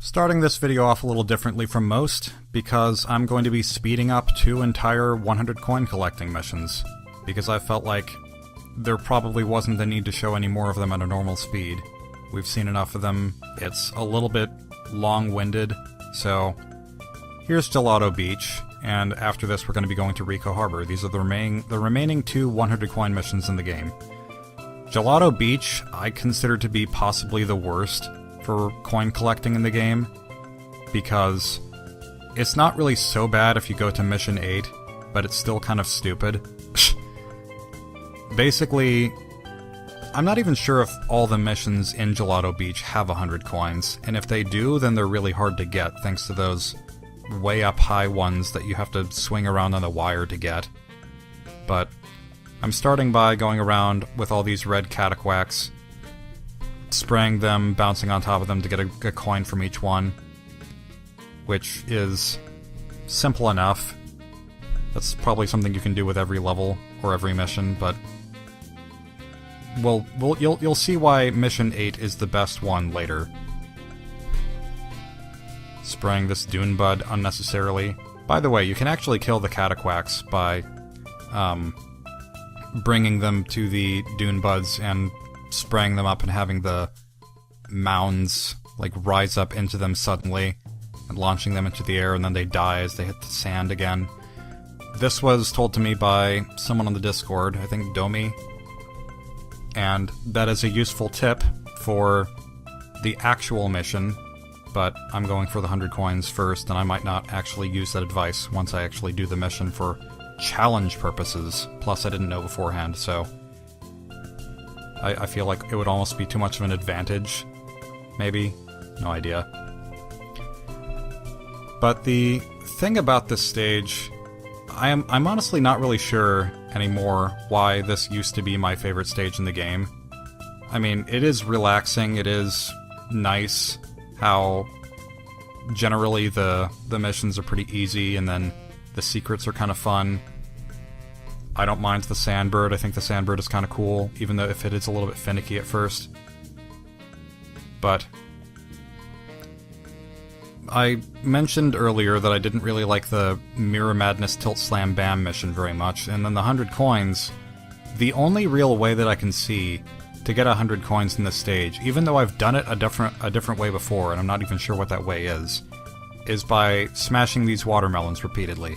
Starting this video off a little differently from most, because I'm going to be speeding up 2 entire 100 coin collecting missions, because I felt like there probably wasn't the need to show any more of them at a normal speed. We've seen enough of them, it's a little bit long-winded, so here's Gelato Beach, and after this we're going to be going to Rico Harbor. These are the remaining 2 100 coin missions in the game. Gelato Beach I consider to be possibly the worst for coin collecting in the game, because it's not really so bad if you go to Mission 8, but it's still kind of stupid. Basically, I'm not even sure if all the missions in Gelato Beach have 100 coins, and if they do, then they're really hard to get, thanks to those way up high ones that you have to swing around on a wire to get. But I'm starting by going around with all these red cataquacks, spraying them, bouncing on top of them to get a coin from each one, which is simple enough. That's probably something you can do with every level or every mission, but you'll see why Mission 8 is the best one later. Spraying this dune bud unnecessarily. By the way, you can actually kill the cataquacks by bringing them to the dune buds and spraying them up and having the mounds like rise up into them suddenly and launching them into the air, and then they die as they hit the sand again. This was told to me by someone on the Discord, I think Domi, and that is a useful tip for the actual mission, but I'm going for the 100 coins first, and I might not actually use that advice once I actually do the mission for challenge purposes. Plus I didn't know beforehand, so I feel like it would almost be too much of an advantage. Maybe? No idea. But the thing about this stage, I'm honestly not really sure anymore why this used to be my favorite stage in the game. I mean, it is relaxing, it is nice how generally the missions are pretty easy, and then the secrets are kind of fun. I don't mind the sandbird. I think the sandbird is kind of cool, even though if it is a little bit finicky at first. But I mentioned earlier that I didn't really like the Mirror Madness Tilt Slam Bam mission very much, and then the 100 coins, the only real way that I can see to get 100 coins in this stage, even though I've done it a different way before, and I'm not even sure what that way is by smashing these watermelons repeatedly.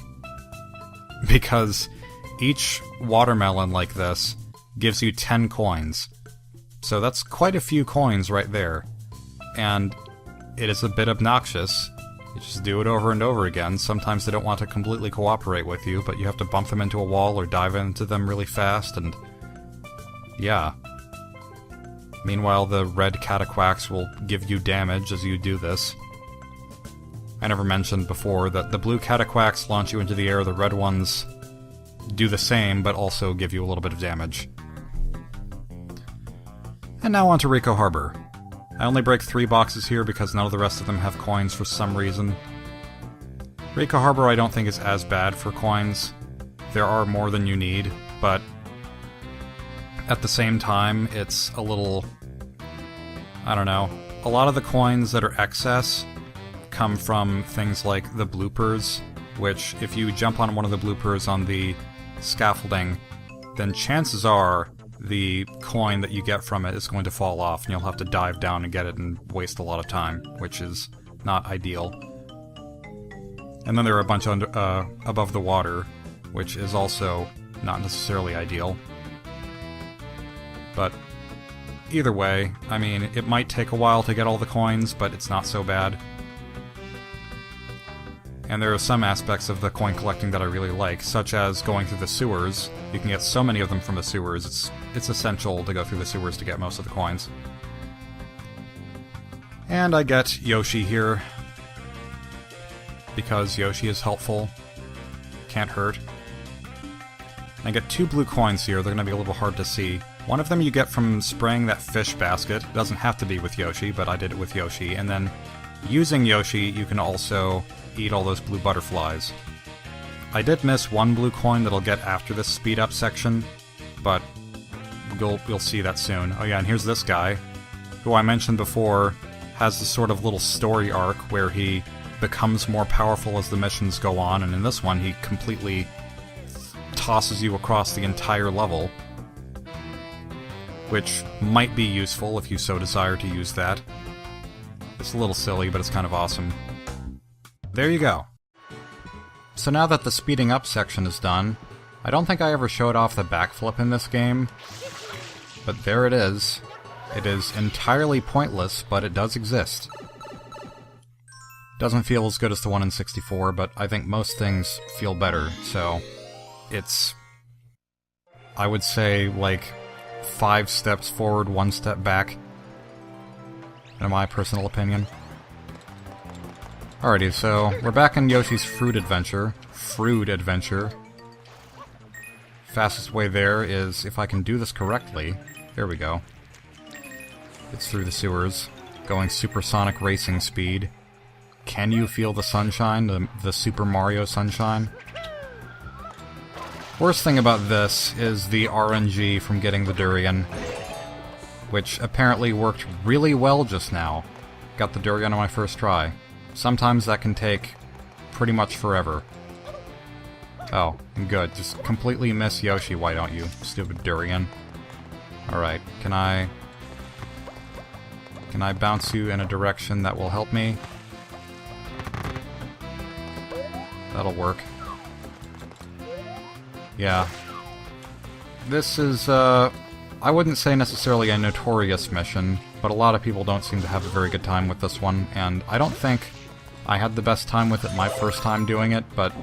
Because each watermelon like this gives you 10 coins. So that's quite a few coins right there. And it is a bit obnoxious. You just do it over and over again. Sometimes they don't want to completely cooperate with you, but you have to bump them into a wall or dive into them really fast, and yeah. Meanwhile, the red cataquacks will give you damage as you do this. I never mentioned before that the blue cataquacks launch you into the air, the red ones do the same, but also give you a little bit of damage. And now on to Rico Harbor. I only break 3 boxes here because none of the rest of them have coins for some reason. Rico Harbor I don't think is as bad for coins. There are more than you need, but at the same time, it's a little, I don't know. A lot of the coins that are excess come from things like the bloopers, which if you jump on one of the bloopers on the scaffolding, then chances are the coin that you get from it is going to fall off, and you'll have to dive down and get it and waste a lot of time, which is not ideal. And then there are a bunch above the water, which is also not necessarily ideal. But either way, I mean, it might take a while to get all the coins, but it's not so bad. And there are some aspects of the coin collecting that I really like, such as going through the sewers. You can get so many of them from the sewers, it's essential to go through the sewers to get most of the coins. And I get Yoshi here, because Yoshi is helpful. Can't hurt. I get 2 blue coins here, they're going to be a little hard to see. One of them you get from spraying that fish basket. It doesn't have to be with Yoshi, but I did it with Yoshi. And then, using Yoshi, you can also eat all those blue butterflies. I did miss 1 blue coin that I'll get after this speed up section, but you'll see that soon. Oh yeah, and here's this guy, who I mentioned before has this sort of little story arc where he becomes more powerful as the missions go on, and in this one he completely tosses you across the entire level, which might be useful if you so desire to use that. It's a little silly, but it's kind of awesome. There you go. So now that the speeding up section is done, I don't think I ever showed off the backflip in this game, but there it is. It is entirely pointless, but it does exist. Doesn't feel as good as the one in 64, but I think most things feel better, so it's, I would say, like 5 steps forward, 1 step back, in my personal opinion. Alrighty, so we're back in Yoshi's Fruit Adventure. Fastest way there is, if I can do this correctly, there we go. It's through the sewers, going supersonic racing speed. Can you feel the sunshine, the Super Mario sunshine? Worst thing about this is the RNG from getting the durian, which apparently worked really well just now. Got the durian on my first try. Sometimes that can take pretty much forever. Oh, good. Just completely miss Yoshi, why don't you, stupid durian? Alright, can I bounce you in a direction that will help me? That'll work. Yeah. This is, I wouldn't say necessarily a notorious mission, but a lot of people don't seem to have a very good time with this one, and I don't think I had the best time with it my first time doing it, but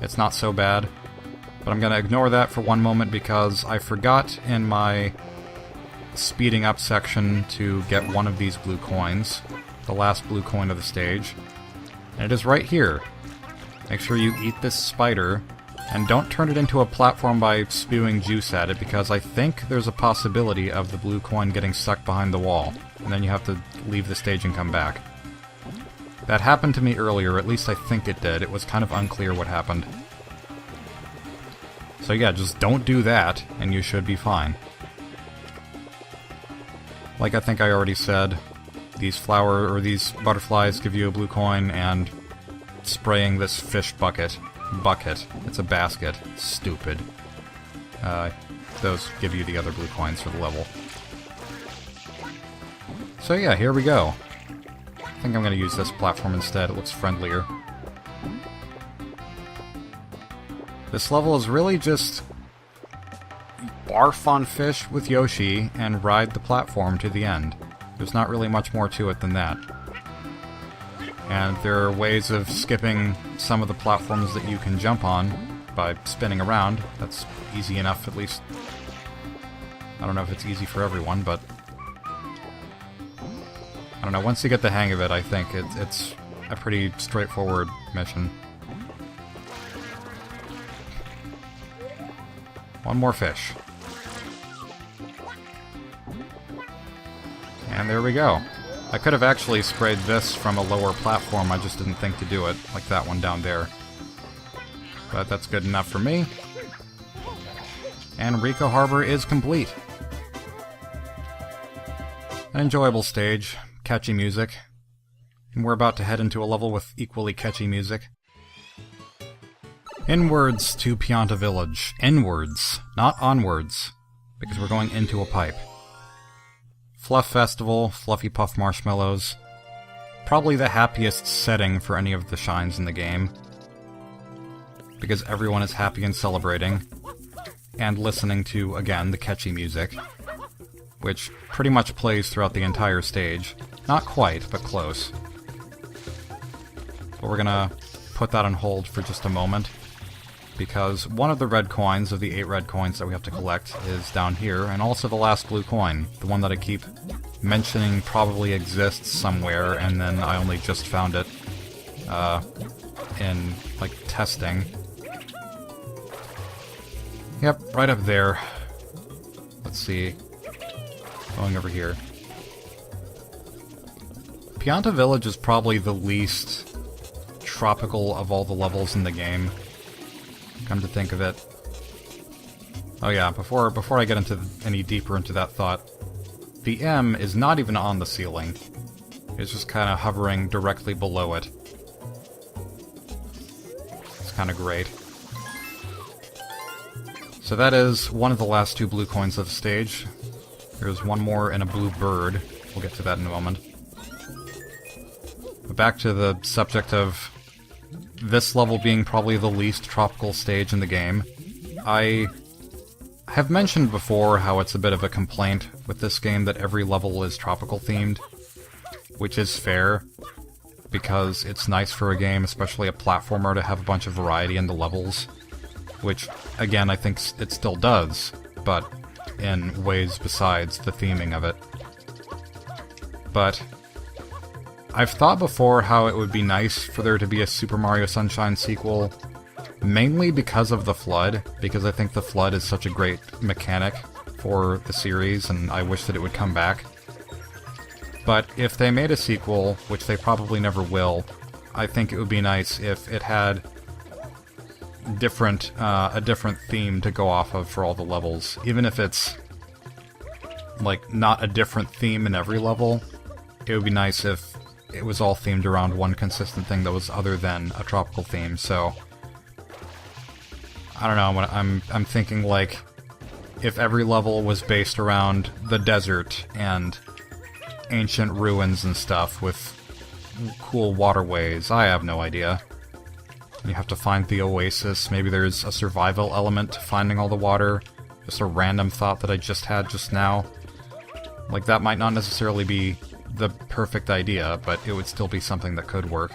it's not so bad. But I'm gonna ignore that for one moment because I forgot in my speeding up section to get one of these blue coins, the last blue coin of the stage, and it is right here. Make sure you eat this spider, and don't turn it into a platform by spewing juice at it, because I think there's a possibility of the blue coin getting stuck behind the wall, and then you have to leave the stage and come back. That happened to me earlier, at least I think it did. It was kind of unclear what happened. So yeah, just don't do that, and you should be fine. Like I think I already said, these these butterflies give you a blue coin, and spraying this fish bucket, it's a basket, stupid. Those give you the other blue coins for the level. So yeah, here we go. I think I'm going to use this platform instead, it looks friendlier. This level is really just barf on fish with Yoshi and ride the platform to the end. There's not really much more to it than that. And there are ways of skipping some of the platforms that you can jump on by spinning around. That's easy enough, at least. I don't know if it's easy for everyone, but I don't know, once you get the hang of it, I think it's a pretty straightforward mission. One more fish. And there we go. I could have actually sprayed this from a lower platform, I just didn't think to do it, like that one down there. But that's good enough for me. And Rico Harbor is complete. An enjoyable stage, catchy music, and we're about to head into a level with equally catchy music. Inwards to Pianta Village. Inwards, not onwards, because we're going into a pipe. Fluff Festival, Fluffy Puff Marshmallows. Probably the happiest setting for any of the shines in the game, because everyone is happy and celebrating, and listening to, again, the catchy music, which pretty much plays throughout the entire stage. Not quite, but close. But we're gonna put that on hold for just a moment, because one of the red coins of the 8 red coins that we have to collect is down here, and also the last blue coin, the one that I keep mentioning probably exists somewhere, and then I only just found it in, like, testing. Yep, right up there. Let's see. Going over here. Pianta Village is probably the least tropical of all the levels in the game, come to think of it. Oh yeah, before I get into any deeper into that thought, the M is not even on the ceiling. It's just kind of hovering directly below it. It's kind of great. So that is one of the last 2 blue coins of the stage. There's one more and a blue bird. We'll get to that in a moment. But back to the subject of this level being probably the least tropical stage in the game. I have mentioned before how it's a bit of a complaint with this game that every level is tropical themed, which is fair, because it's nice for a game, especially a platformer, to have a bunch of variety in the levels, which, again, I think it still does, but in ways besides the theming of it. But I've thought before how it would be nice for there to be a Super Mario Sunshine sequel, mainly because of the Flood, because I think the Flood is such a great mechanic for the series, and I wish that it would come back. But if they made a sequel, which they probably never will, I think it would be nice if it had a different theme to go off of for all the levels. Even if it's, like, not a different theme in every level, it would be nice if it was all themed around one consistent thing that was other than a tropical theme. So I don't know, I'm thinking, like, if every level was based around the desert and ancient ruins and stuff with cool waterways. I have no idea. You have to find the oasis. Maybe there's a survival element to finding all the water. Just a random thought that I just had just now. Like, that might not necessarily be the perfect idea, but it would still be something that could work.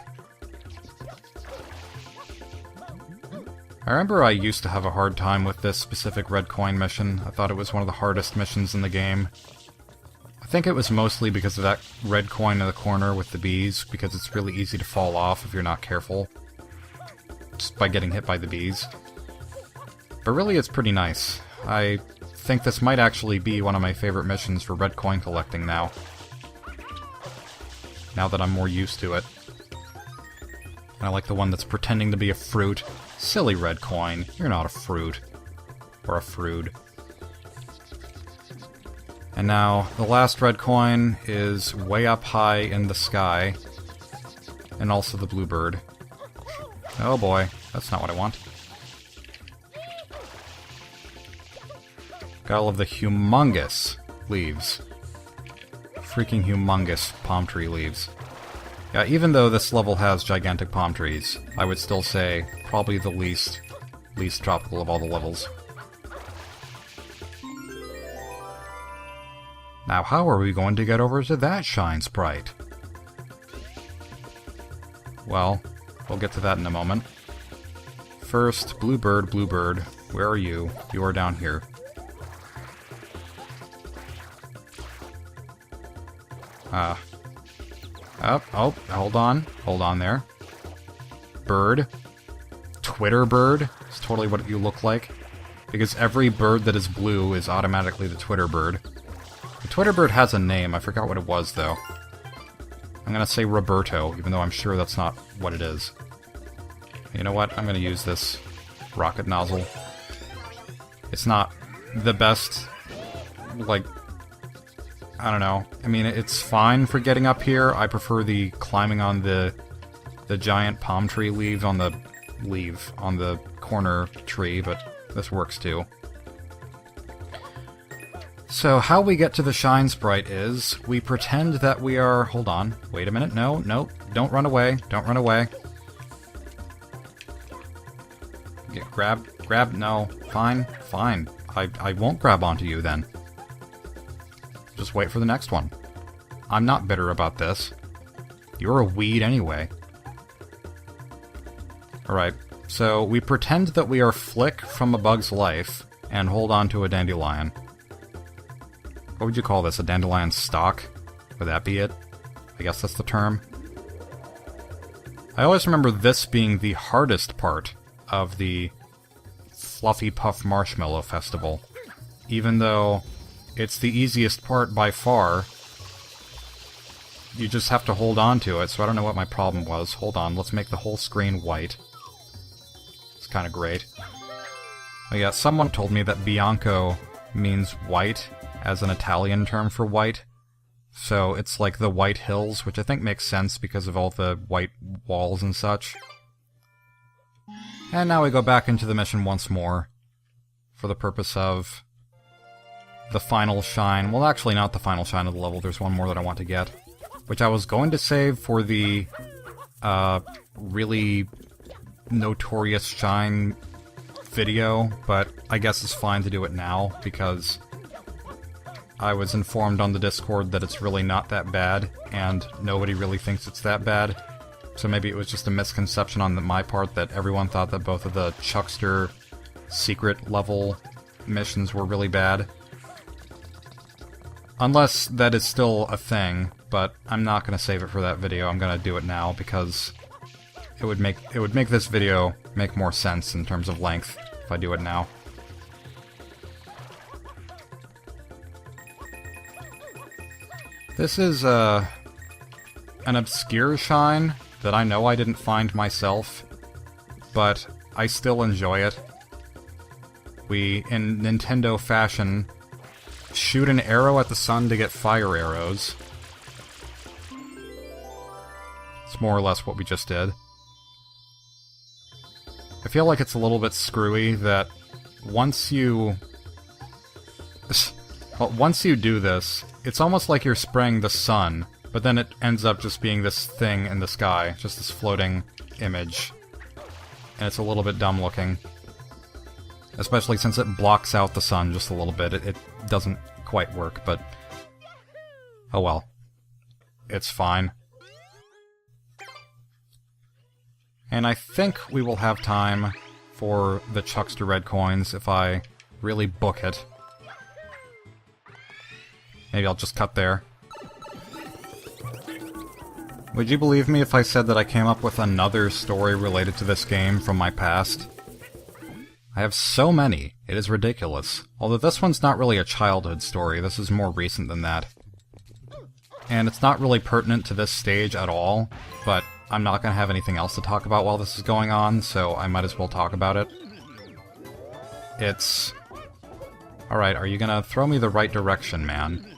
I remember I used to have a hard time with this specific red coin mission. I thought it was one of the hardest missions in the game. I think it was mostly because of that red coin in the corner with the bees, because it's really easy to fall off if you're not careful. Just by getting hit by the bees. But really, it's pretty nice. I think this might actually be one of my favorite missions for red coin collecting now. Now that I'm more used to it. And I like the one that's pretending to be a fruit. Silly red coin, you're not a fruit. Or a fruit. And now, the last red coin is way up high in the sky. And also the bluebird. Oh boy, that's not what I want. Gotta love the humongous leaves. Freaking humongous palm tree leaves. Yeah, even though this level has gigantic palm trees, I would still say probably the least tropical of all the levels. Now, how are we going to get over to that Shine Sprite? Well, we'll get to that in a moment. First, Bluebird, Bluebird, where are you? You are down here. Oh, hold on there. Bird. Twitter bird is totally what you look like. Because every bird that is blue is automatically the Twitter bird. The Twitter bird has a name, I forgot what it was though. I'm gonna say Roberto, even though I'm sure that's not what it is. You know what? I'm gonna use this rocket nozzle. It's not the best, like, I don't know. I mean, it's fine for getting up here. I prefer the climbing on the giant palm tree leaves on the corner tree, but this works too. So how we get to the Shine Sprite is, we pretend that we are... Hold on. Wait a minute. No, don't run away. Don't run away. Grab, no. Fine. I won't grab onto you then. Just wait for the next one. I'm not bitter about this. You're a weed anyway. Alright, so we pretend that we are Flick from A Bug's Life, and hold on to a dandelion. What would you call this? A dandelion stalk? Would that be it? I guess that's the term. I always remember this being the hardest part of the Fluffy Puff Marshmallow Festival. Even though it's the easiest part by far, you just have to hold on to it, so I don't know what my problem was. Hold on, let's make the whole screen white. It's kind of great. Oh yeah, someone told me that Bianco means white as an Italian term for white. So it's like the white hills, which I think makes sense because of all the white walls and such. And now we go back into the mission once more, for the purpose of the final shine. Well, actually not the final shine of the level, there's one more that I want to get, which I was going to save for the really notorious shine video, but I guess it's fine to do it now, because I was informed on the Discord that it's really not that bad, and nobody really thinks it's that bad. So maybe it was just a misconception on my part that everyone thought that both of the Chuckster secret level missions were really bad. Unless that is still a thing, but I'm not going to save it for that video. I'm going to do it now because it would make this video make more sense in terms of length if I do it now. This is an obscure shine that I know I didn't find myself, but I still enjoy it. We, in Nintendo fashion, shoot an arrow at the sun to get fire arrows. It's more or less what we just did. I feel like it's a little bit screwy that once you do this, it's almost like you're spraying the sun, but then it ends up just being this thing in the sky, just this floating image. And it's a little bit dumb looking. Especially since it blocks out the sun just a little bit. It doesn't quite work, but oh well. It's fine. And I think we will have time for the Chuckster red coins if I really book it. Maybe I'll just cut there. Would you believe me if I said that I came up with another story related to this game from my past? I have so many, it is ridiculous. Although this one's not really a childhood story, this is more recent than that. And it's not really pertinent to this stage at all, but I'm not going to have anything else to talk about while this is going on, so I might as well talk about it. It's... Alright, are you gonna throw me the right direction, man?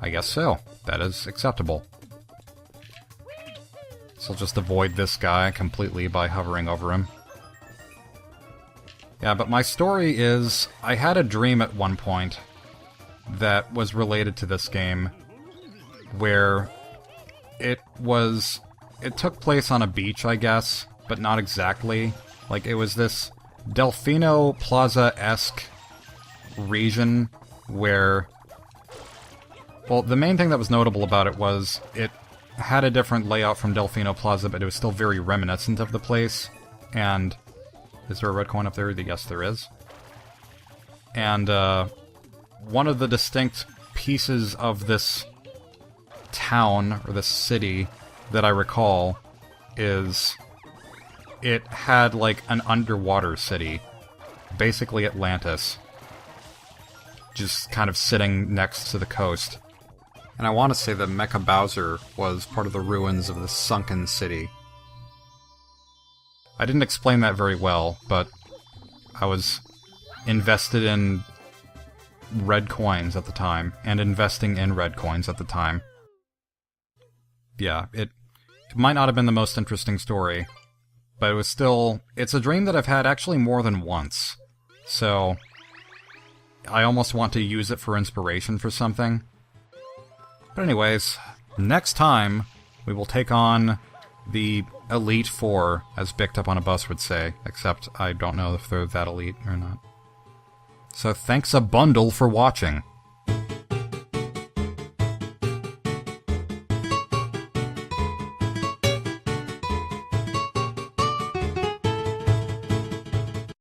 I guess so. That is acceptable. So I'll just avoid this guy completely by hovering over him. Yeah, but my story is, I had a dream at one point that was related to this game, where it took place on a beach, I guess, but not exactly. Like, it was this Delfino Plaza-esque region where... Well, the main thing that was notable about it was it had a different layout from Delfino Plaza, but it was still very reminiscent of the place. And... Is there a red coin up there? Yes, there is. And, one of the distinct pieces of this town, or this city, that I recall, is... It had, like, an underwater city. Basically Atlantis. Just kind of sitting next to the coast. And I want to say that Mecha Bowser was part of the ruins of the sunken city. I didn't explain that very well, but I was invested in red coins at the time, and investing in red coins at the time. Yeah, it might not have been the most interesting story, but it was still... It's a dream that I've had actually more than once, so I almost want to use it for inspiration for something. But anyways, next time we will take on the Elite Four, as Bicked Up on a Bus would say, except I don't know if they're that elite or not. So thanks a bundle for watching.